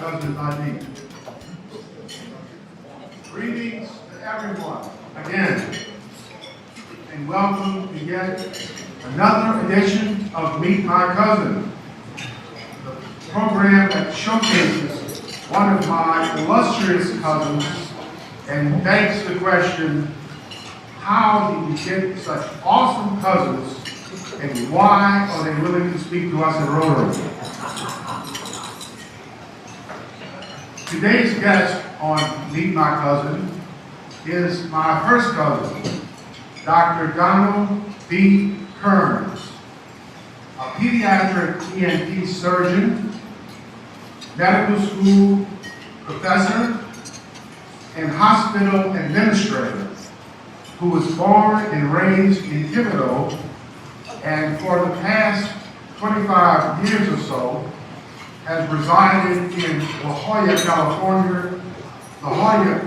cousin Rady. Greetings to everyone again, and welcome to yet another edition of Meet My Cousin, the program that showcases one of my illustrious cousins and begs the question, how did you get such awesome cousins, and why are they willing to speak to us in Rotary? Today's guest on Meet My Cousin is my first cousin, Dr. Kearns, a pediatric ENT surgeon, medical school professor, and hospital administrator who was born and raised in Thibodaux, and for the past 25 years or so has resided in La Jolla,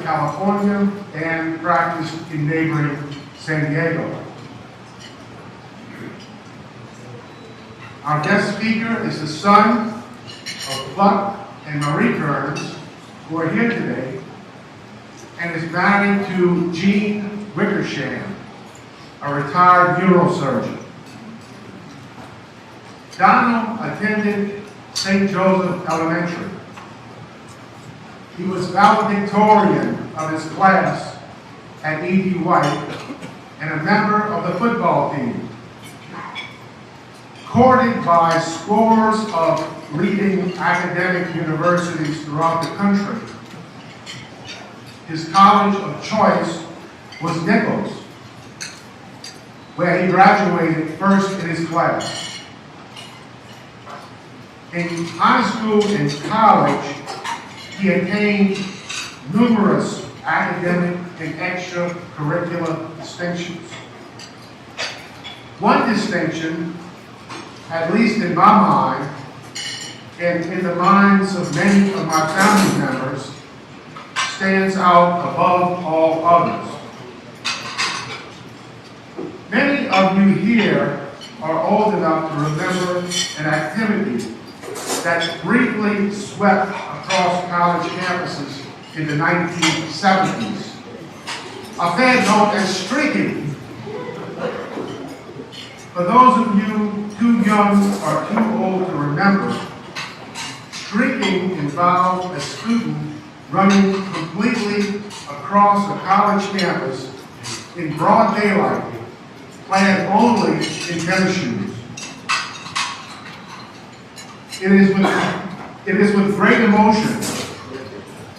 California, and practiced in neighboring San Diego. Our guest speaker is the son of Buck and Marie Kearns, who are here today, and is married to Jean Wickersham, a retired neurosurgeon. Donald attended St. Joseph Elementary. He was valedictorian of his class at E.D. White and a member of the football team. Courted by scores of leading academic universities throughout the country, his college of choice was Nichols, where he graduated first in his class. In high school and college, he attained numerous academic and extracurricular distinctions. One distinction, at least in my mind, and in the minds of many of my family members, stands out above all others. Many of you here are old enough to remember an activity that briefly swept across college campuses in the 1970s, affair known as streaking. For those of you too young or too old to remember, streaking involved a student running completely across a college campus in broad daylight, clad only in tennis shoes. It is with great emotion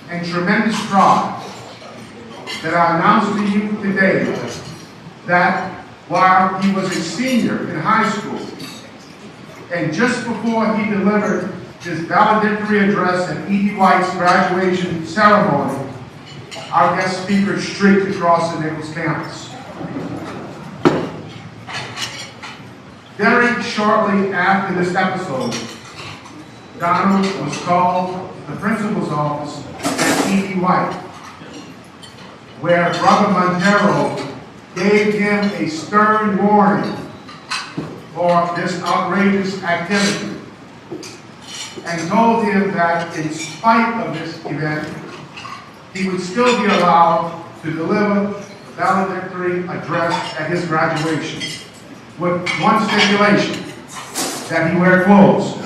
and tremendous pride that I announce to you today that while he was a senior in high school, and just before he delivered his valedictory address at E.D. White's graduation ceremony, our guest speaker streaked across the Nichols campus. Very shortly after this episode, Donald was called to the principal's office at E.D. White, where Brother Montero gave him a stern warning for this outrageous activity and told him that in spite of this event, he would still be allowed to deliver the valedictory address at his graduation, with one stipulation, that he wear clothes.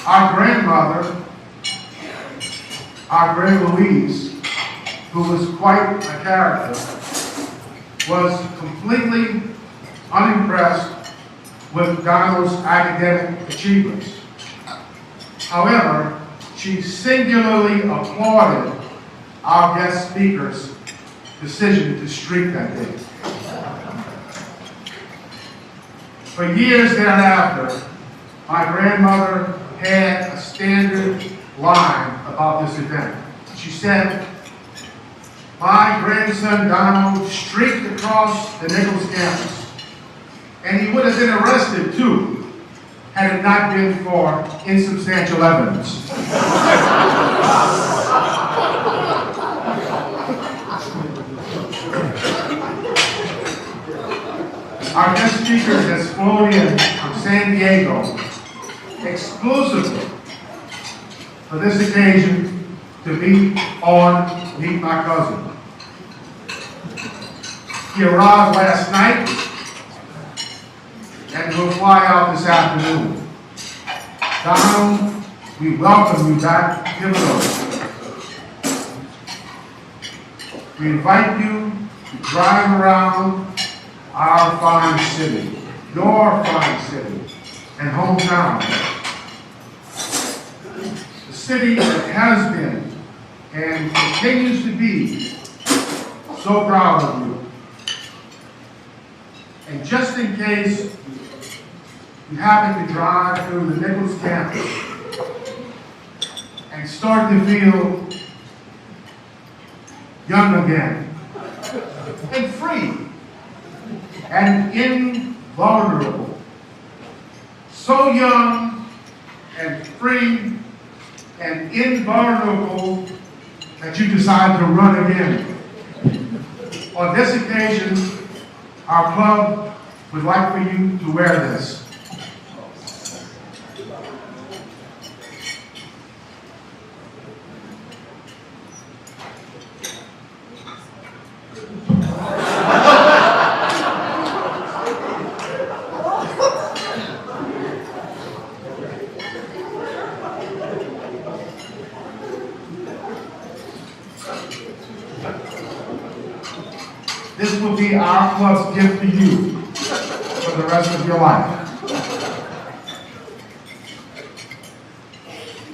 Our grandmother, our Grand Louise, who was quite a character, was completely unimpressed with Donald's academic achievements. However, she singularly applauded our guest speaker's decision to streak that day. For years thereafter, my grandmother had a standard line about this event. She said, "My grandson Donald streaked across the Nichols campus, and he would have been arrested too, had it not been for insubstantial evidence." Our guest speaker has flown in from San Diego exclusively for this occasion to be on Meet My Cousin. He arrived last night and will fly out this afternoon. Donald, we welcome you back to Thibodaux. We invite you to drive around our fine city, your fine city, and hometown. The city that has been and continues to be so proud of you. And just in case you happen to drive through the Nichols campus and start to feel young again, and free, and invulnerable, so young and free and invulnerable that you decide to run again. On this occasion, our club would like for you to wear this. This will be our club's gift to you for the rest of your life.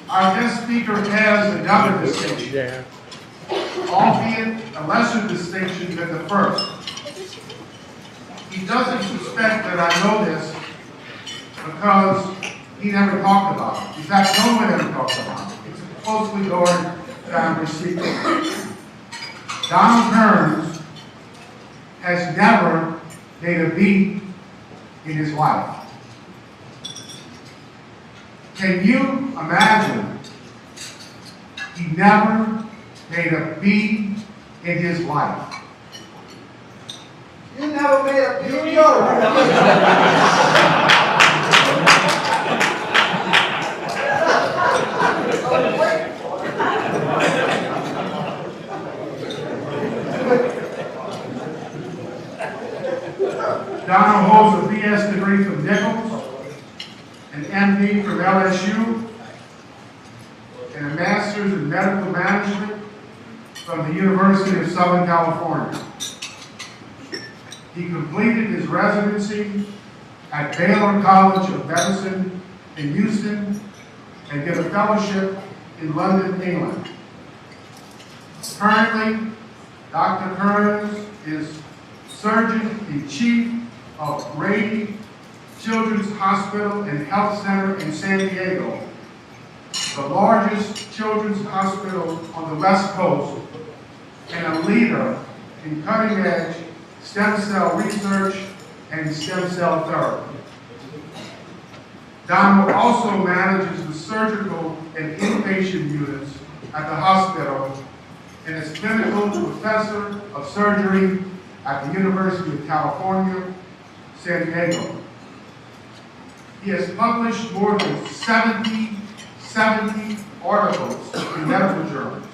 Our guest speaker has another distinction, albeit a lesser distinction than the first. He doesn't suspect that I know this because he never talked about it. In fact, no one ever talks about it. It's a closely guarded family secret. Dr Kearns has never made a beat in his life. Can you imagine? He never made a beat in his life. You never made a video. Donald holds a BS degree from Nichols, an MD from LSU, and a master's in medical management from the University of Southern California. He completed his residency at Baylor College of Medicine in Houston and did a fellowship in London, England. Currently, Dr. Kearns is Surgeon-in-Chief of Rady Children's Hospital and Health Center in San Diego, the largest children's hospital on the West Coast, and a leader in cutting-edge stem cell research and stem cell therapy. Donald also manages the surgical and inpatient units at the hospital and is clinical professor of surgery at the University of California, San Diego. He has published more than 70 articles in medical journals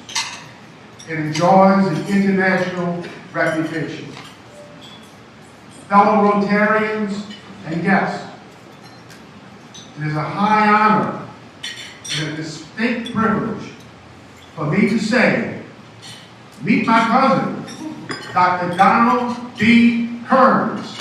and enjoys an international reputation. Fellow Rotarians and guests, it is a high honor and a distinct privilege for me to say, meet my cousin, Dr. Donald B. Kearns.